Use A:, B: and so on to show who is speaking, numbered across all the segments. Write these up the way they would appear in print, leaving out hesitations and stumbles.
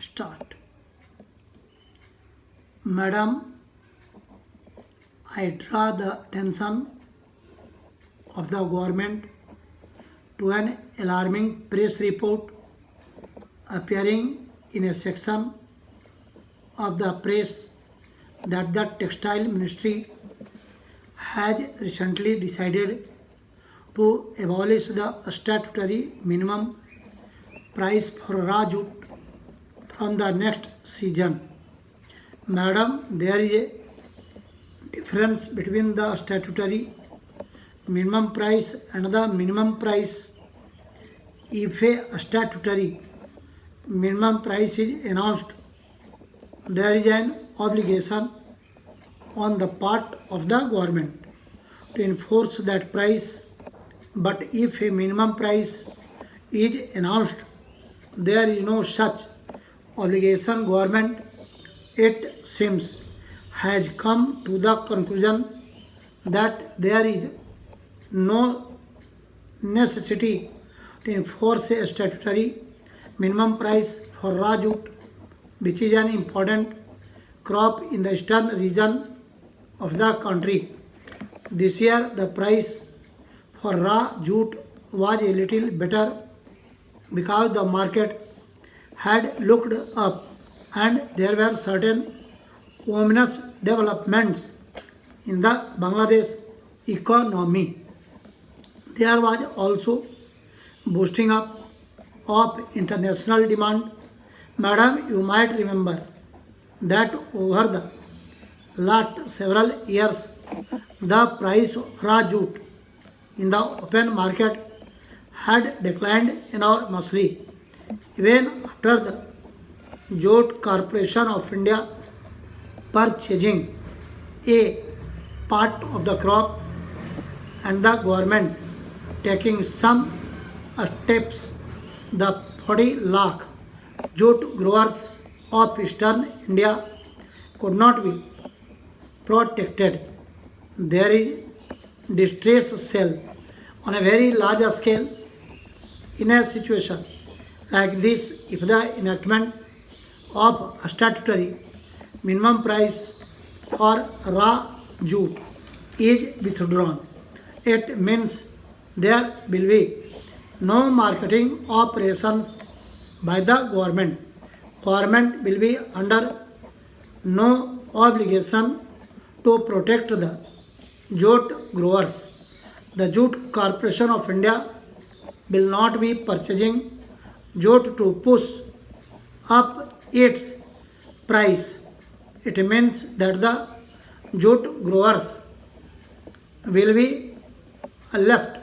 A: Start. Madam, I draw the attention of the government to an alarming press report appearing in a section of the press that the Textile Ministry has recently decided to abolish the statutory minimum price for raw jute from the next season. Madam, there is a difference between the statutory minimum price and the minimum price. If a statutory minimum price is announced, there is an obligation on the part of the government to enforce that price. But if a minimum price is announced, there is no such obligation. Government, it seems, has come to the conclusion that there is no necessity to enforce a statutory minimum price for raw jute, which is an important crop in the eastern region of the country. This year, the price for raw jute was a little better because the market had looked up and there were certain ominous developments in the Bangladesh economy. There was also boosting up of international demand. Madam, you might remember that over the last several years, the price of raw jute in the open market had declined enormously. Even after the Jute Corporation of India purchasing a part of the crop and the government taking some steps, the 40 lakh jute growers of eastern India could not be protected. There is distress sale on a very large scale. In a situation like this, if the enactment of a statutory minimum price for raw jute is withdrawn, it means there will be no marketing operations by the government. Government will be under no obligation to protect the jute growers. The Jute Corporation of India will not be purchasing jute to push up its price. It means that the jute growers will be left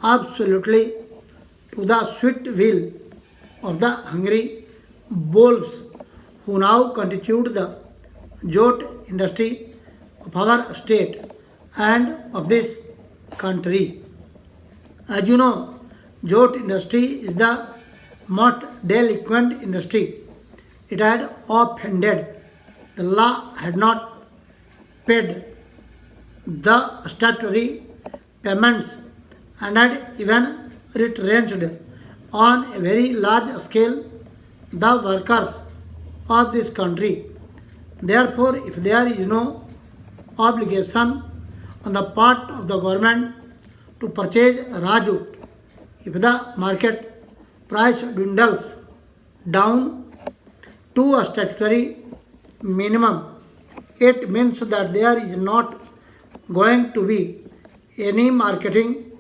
A: absolutely to the sweet will of the hungry wolves who now constitute the jute industry of our state and of this country. As you know, jute industry is the most delinquent industry. It had offended. The law had not paid the statutory payments and had even retrenched on a very large scale the workers of this country. Therefore, if there is no obligation on the part of the government to purchase raw jute, if the market price dwindles down to a statutory minimum, it means that there is not going to be any marketing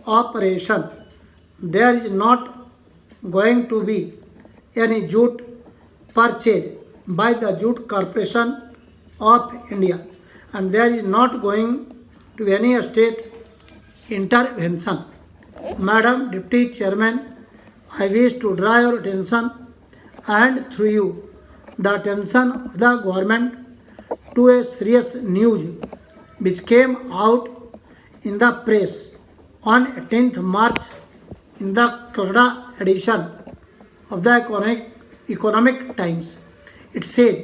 A: operation. There is not going to be any jute purchase by the Jute Corporation of India, and there is not going to be any state intervention. Madam Deputy Chairman, I wish to draw your attention and through you the attention of the government to a serious news which came out in the press on 18th March in the Calcutta edition of the Economic Times. It says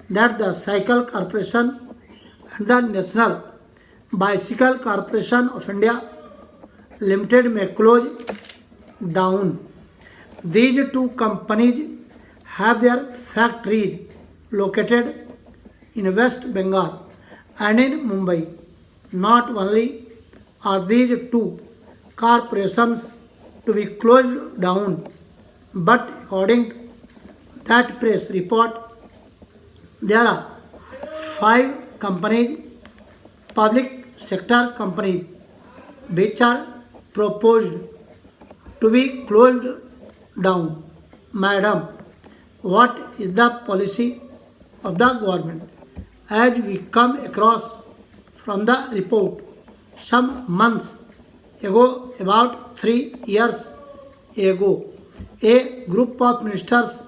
A: that the Cycle Corporation and the National Bicycle Corporation of India Limited may close down. These two companies have their factories located in West Bengal and in Mumbai. Not only are these two corporations to be closed down, but according to that press report, there are five companies, public sector companies, which are proposed to be closed down. Madam, what is the policy of the government? As we come across from the report some months ago, about 3 years ago, a group of ministers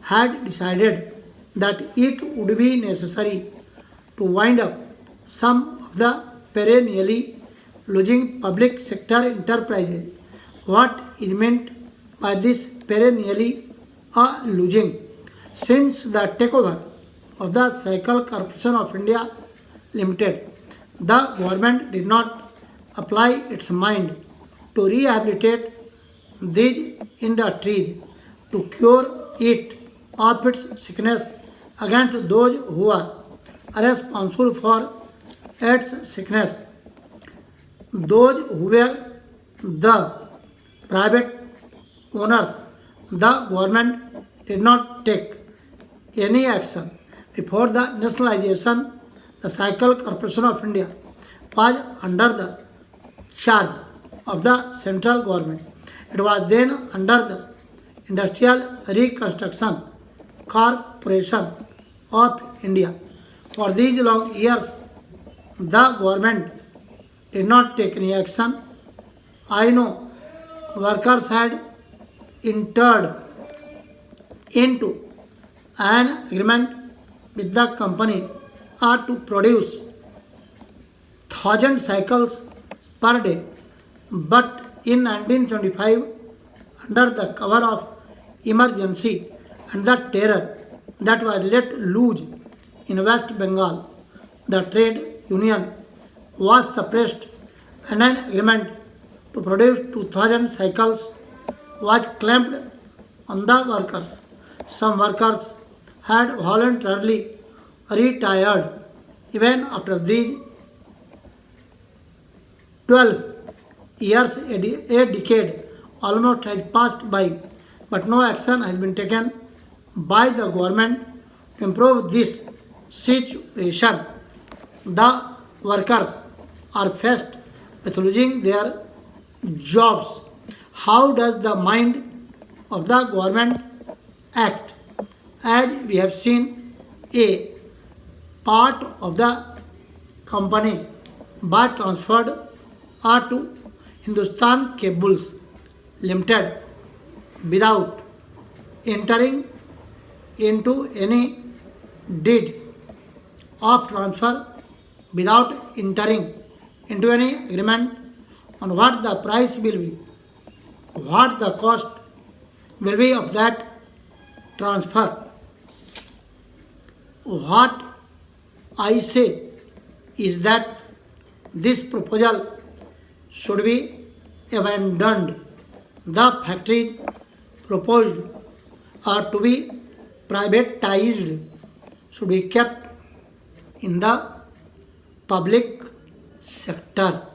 A: had decided that it would be necessary to wind up some of the perennially losing public sector enterprises. What is meant by this perennially losing? Since the takeover of the Cycle Corporation of India Limited, the government did not apply its mind to rehabilitate these industries to cure it of its sickness against those who are responsible for its sickness. Those who were the private owners, the government did not take any action. Before the nationalization, the Cycle Corporation of India was under the charge of the central government. It was then under the Industrial Reconstruction Corporation of India. For these long years, the government did not take any action. I know workers had entered into an agreement with the company to produce 1,000 cycles per day. But in 1975, under the cover of emergency and the terror that was let loose in West Bengal, the trade union was suppressed and an agreement to produce 2,000 cycles was claimed on the workers. Some workers had voluntarily retired even after these 12 years, a decade almost has passed by, but no action has been taken by the government to improve this situation. The workers are faced with losing their jobs. How does the mind of the government act? As we have seen, a part of the company was transferred to Hindustan Cables Limited without entering into any deed of transfer, without entering into any agreement on what the price will be, what the cost will be of that transfer. What I say is that this proposal should be abandoned. The factories proposed are to be privatized, should be kept in the public sector.